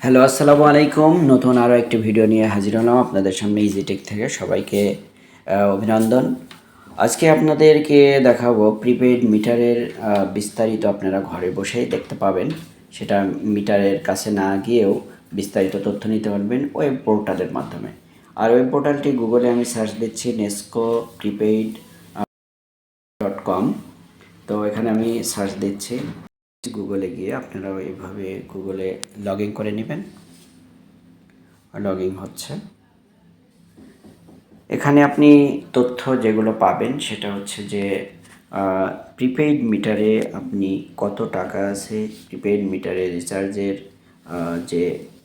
Hello, আসসালামু আলাইকুম। নতুন আরও একটি ভিডিও নিয়ে হাজির হলাম আপনাদের সামনে ইজিটেক থেকে। সবাইকে অভিনন্দন। আজকে আপনাদেরকে দেখাবো প্রিপেইড মিটারের বিস্তারিত আপনারা ঘরে বসেই দেখতে পাবেন। সেটা মিটারের কাছে না গিয়েও বিস্তারিত তথ্য নিতে পারবেন ওয়েব পোর্টালের মাধ্যমে। আর ওয়েব পোর্টালটি গুগলে আমি সার্চ দিচ্ছি নেস্কো প্রিপেইড .com। তো এখানে আমি সার্চ দিচ্ছি। গুগলে গিয়ে আপনারা এইভাবে গুগলে লগ ইন করে নেবেন। লগইন হচ্ছে। এখানে আপনি তথ্য যেগুলো পাবেন সেটা হচ্ছে যে প্রিপেইড মিটারে আপনি কত টাকা আছে, প্রিপেইড মিটারে রিচার্জের যে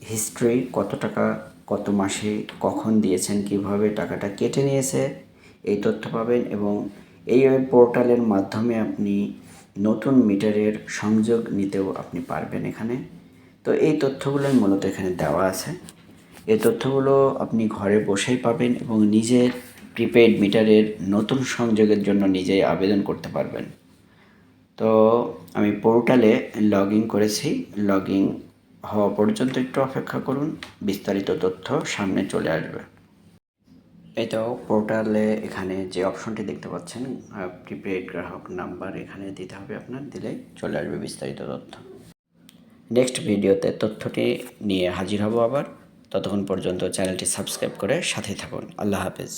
হিস্ট্রি, কত টাকা কত মাসে কখন দিয়েছেন, কিভাবে টাকাটা কেটে নিয়েছে, এই তথ্য পাবেন। এবং এই ওয়েব পোর্টালের মাধ্যমে আপনি নতুন মিটারের সংযোগ নিতেও আপনি পারবেন এখানে। তো এই তথ্যগুলোই মূলত এখানে দেওয়া আছে। এই তথ্যগুলো আপনি ঘরে বসেই পাবেন এবং নিজের প্রিপেইড মিটারের নতুন সংযোগের জন্য নিজেই আবেদন করতে পারবেন। তো আমি পোর্টালে লগ ইন করেছি। লগ ইন হওয়া পর্যন্ত একটু অপেক্ষা করুন, বিস্তারিত তথ্য সামনে চলে আসবে। এই তো পোর্টালে এখানে যে অপশনটি দেখতে পাচ্ছেন প্রিপেইড গ্রাহক নাম্বার, এখানে দিতে হবে আপনার। দিলেই চলে আসবে বিস্তারিত তথ্য। নেক্সট ভিডিওতে তথ্যটি নিয়ে হাজির হব আবার। ততক্ষণ পর্যন্ত চ্যানেলটি সাবস্ক্রাইব করে সাথে থাকুন। আল্লাহ হাফেজ।